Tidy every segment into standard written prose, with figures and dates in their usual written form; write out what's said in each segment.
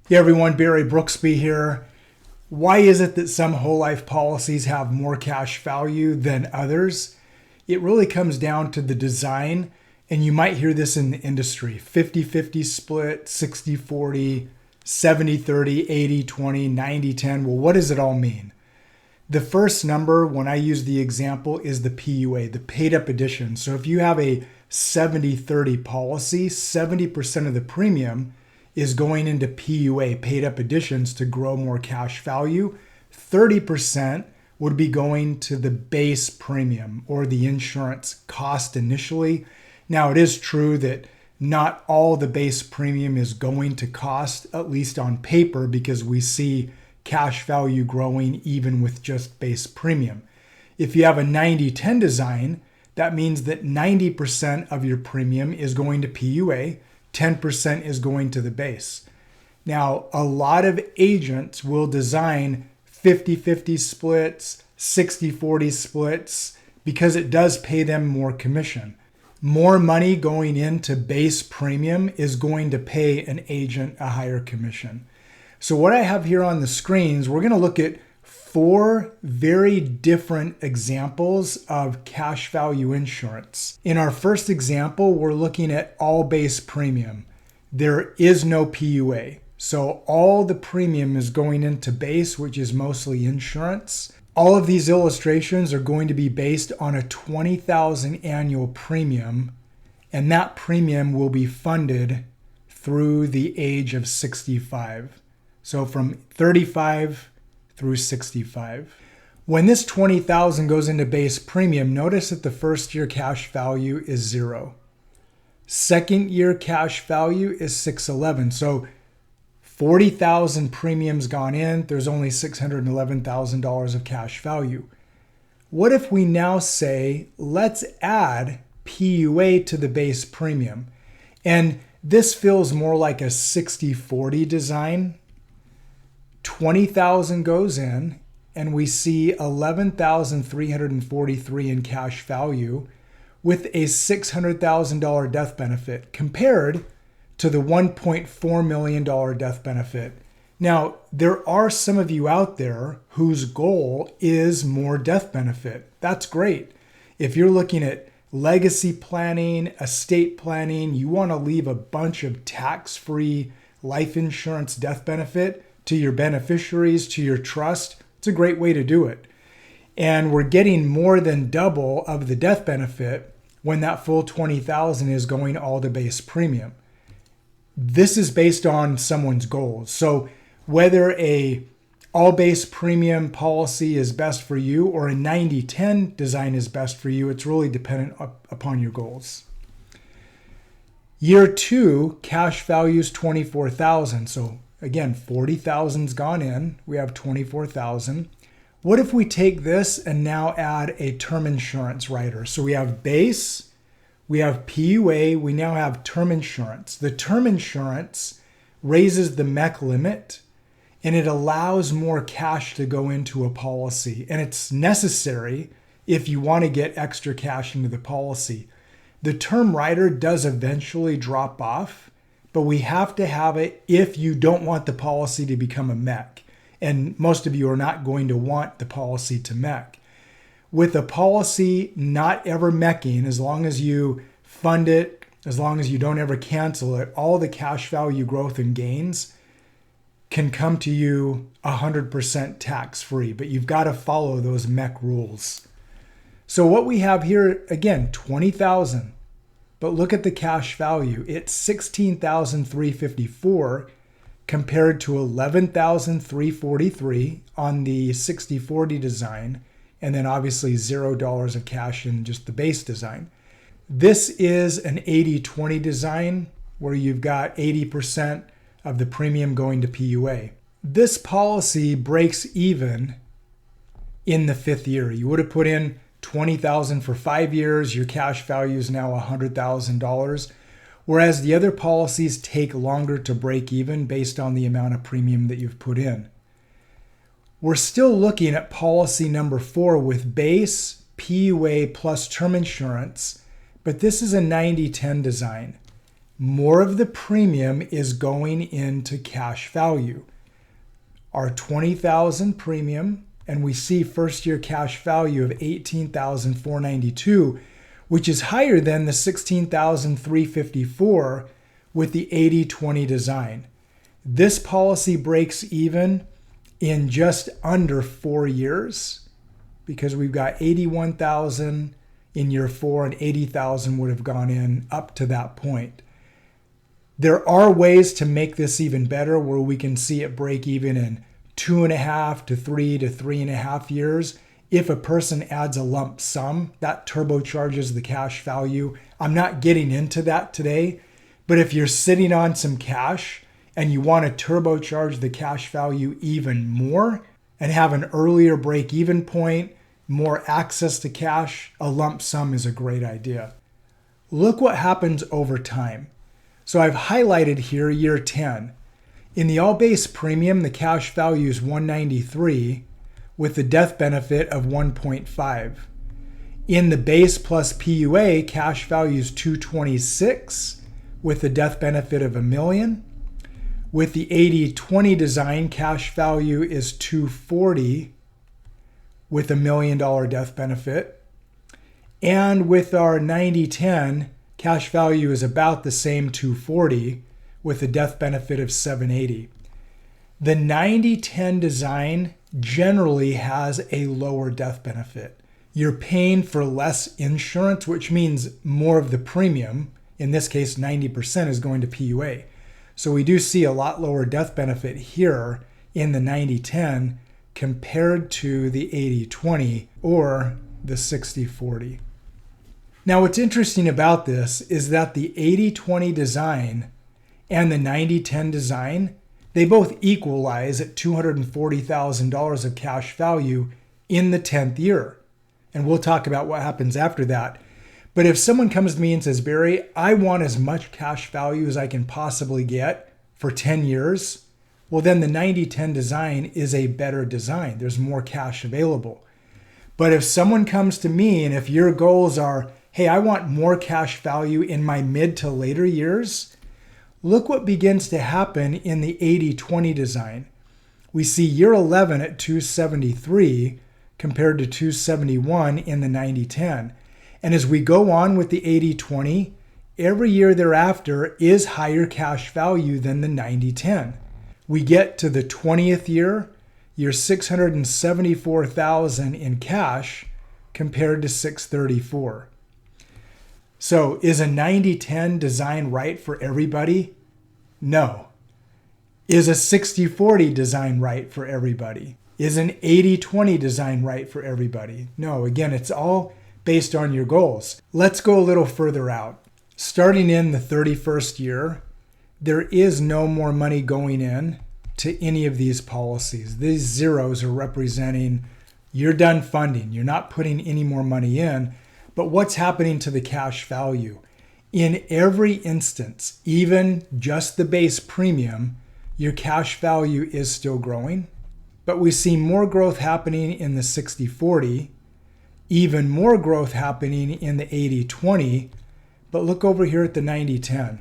Hey everyone, Barry Brooksby here. Why is it that some whole life policies have more cash value than others? It really comes down to the design, and you might hear this in the industry. 50-50 split, 60-40, 70-30, 80-20, 90-10. Well, what does it all mean? The first number, when I use the example, is the PUA, the paid up edition. So if you have a 70-30 policy, 70% of the premium is going into PUA, paid up additions, to grow more cash value. 30% would be going to the base premium or the insurance cost initially. Now, it is true that not all the base premium is going to cost, at least on paper, because we see cash value growing even with just base premium. If you have a 90-10 design, that means that 90% of your premium is going to PUA, 10% is going to the base. Now, a lot of agents will design 50-50 splits, 60-40 splits, because it does pay them more commission. More money going into base premium is going to pay an agent a higher commission. So what I have here on the screens, we're going to look at 4 very different examples of cash value insurance. In our first example, we're looking at all base premium. There is no PUA. So all the premium is going into base, which is mostly insurance. All of these illustrations are going to be based on a $20,000 annual premium, and that premium will be funded through the age of 65. So from 35 through 65. When this $20,000 goes into base premium, notice that the first year cash value is 0. Second year cash value is $611. So 40,000 premiums gone in, there's only $611,000 of cash value. What if we now say, let's add PUA to the base premium? And this feels more like a 60-40 design. 20,000 goes in, and we see 11,343 in cash value with a $600,000 death benefit compared to the $1.4 million death benefit. Now, there are some of you out there whose goal is more death benefit. That's great. If you're looking at legacy planning, estate planning, you want to leave a bunch of tax-free life insurance death benefit to your beneficiaries, to your trust, it's a great way to do it. And we're getting more than double of the death benefit when that full $20,000 is going all to base premium. This is based on someone's goals. So whether a all base premium policy is best for you or a 90-10 design is best for you, it's really dependent upon your goals. Year 2, cash value is $24,000. So again, 40,000's gone in. We have 24,000. What if we take this and now add a term insurance rider? So we have base, we have PUA, we now have term insurance. The term insurance raises the MEC limit, and it allows more cash to go into a policy. And it's necessary if you want to get extra cash into the policy. The term rider does eventually drop off, but we have to have it if you don't want the policy to become a MEC. And most of you are not going to want the policy to MEC. With a policy not ever MECing, as long as you fund it, as long as you don't ever cancel it, all the cash value growth and gains can come to you 100% tax-free, but you've got to follow those MEC rules. So what we have here, again, 20,000. But look at the cash value. It's $16,354 compared to $11,343 on the 60-40 design, and then obviously $0 of cash in just the base design. This is an 80-20 design where you've got 80% of the premium going to PUA. This policy breaks even in the 5th year. You would have put in $20,000 for 5 years, your cash value is now $100,000, whereas the other policies take longer to break even based on the amount of premium that you've put in. We're still looking at policy number 4 with base, PUA plus term insurance, but this is a 90-10 design. more of the premium is going into cash value. Our $20,000 premium, and we see first year cash value of $18,492, which is higher than the $16,354 with the 80/20 design. This policy breaks even in just under 4 years because we've got $81,000 in year 4 and $80,000 would have gone in up to that point. There are ways to make this even better where we can see it break even in 2.5 to 3 to 3.5 years. If a person adds a lump sum, that turbocharges the cash value. I'm not getting into that today, but if you're sitting on some cash and you want to turbocharge the cash value even more and have an earlier break-even point, more access to cash, a lump sum is a great idea. Look what happens over time. So I've highlighted here year 10. In the all-base premium, the cash value is $193 with the death benefit of $1.5. In the base plus PUA, cash value is $226 with the death benefit of $1 million. With the 80/20 design, cash value is $240 with $1 million death benefit. And with our 90/10, cash value is about the same, $240 with a death benefit of $780. The 90/10 design generally has a lower death benefit. You're paying for less insurance, which means more of the premium, in this case 90%, is going to PUA. So we do see a lot lower death benefit here in the 90/10 compared to the 80/20 or the 60/40. Now what's interesting about this is that the 80/20 design and the 90/10 design, they both equalize at $240,000 of cash value in the 10th year. And we'll talk about what happens after that. But if someone comes to me and says, Barry, I want as much cash value as I can possibly get for 10 years, well, then the 90/10 design is a better design. There's more cash available. But if someone comes to me and if your goals are, hey, I want more cash value in my mid to later years, look what begins to happen in the 80/20 design. We see year 11 at $273 compared to $271 in the 90/10. And as we go on with the 80/20, every year thereafter is higher cash value than the 90/10. We get to the 20th year, you're $674,000 in cash compared to $634. So is a 90/10 design right for everybody? No. Is a 60/40 design right for everybody? Is an 80/20 design right for everybody? No. Again, it's all based on your goals. Let's go a little further out. Starting in the 31st year, there is no more money going in to any of these policies. These zeros are representing you're done funding. You're not putting any more money in. But what's happening to the cash value? In every instance, even just the base premium, your cash value is still growing. But we see more growth happening in the 60/40, even more growth happening in the 80/20. But look over here at the 90/10.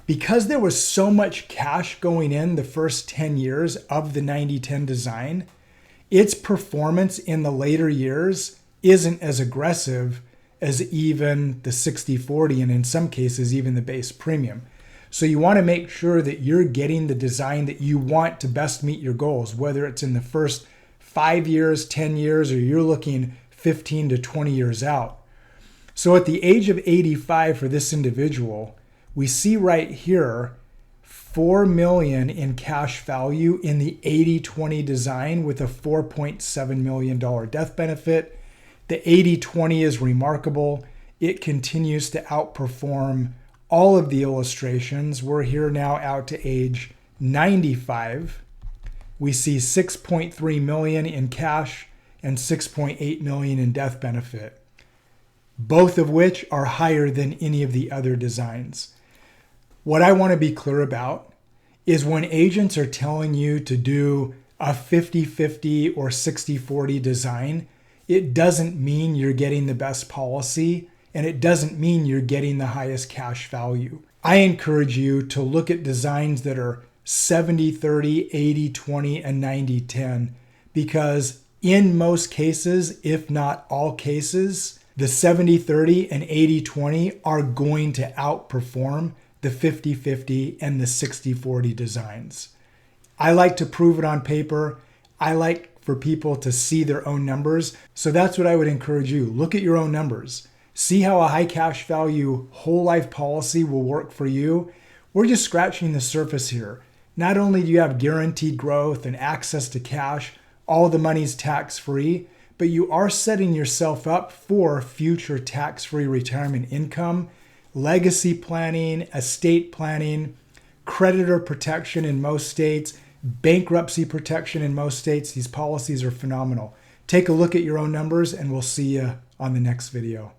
Because there was so much cash going in the first 10 years of the 90/10 design, its performance in the later years isn't as aggressive as even the 60/40 and in some cases even the base premium. So you want to make sure that you're getting the design that you want to best meet your goals, whether it's in the first 5 years, 10 years, or you're looking 15 to 20 years out. So at the age of 85 for this individual, we see right here $4 million in cash value in the 80/20 design with a $4.7 million death benefit. The 80/20 is remarkable. It continues to outperform all of the illustrations. We're here now out to age 95. We see $6.3 million in cash and $6.8 million in death benefit, both of which are higher than any of the other designs. What I want to be clear about is when agents are telling you to do a 50/50 or 60/40 design, it doesn't mean you're getting the best policy, and it doesn't mean you're getting the highest cash value. I encourage you to look at designs that are 70-30, 80-20, and 90-10, because in most cases, if not all cases, the 70-30 and 80-20 are going to outperform the 50-50 and the 60-40 designs. I like to prove it on paper. I like for people to see their own numbers. So that's what I would encourage you. Look at your own numbers. See how a high cash value whole life policy will work for you. We're just scratching the surface here. Not only do you have guaranteed growth and access to cash, all the money's tax-free, but you are setting yourself up for future tax-free retirement income, legacy planning, estate planning, creditor protection in most states, bankruptcy protection in most states. These policies are phenomenal. Take a look at your own numbers, and we'll see you on the next video.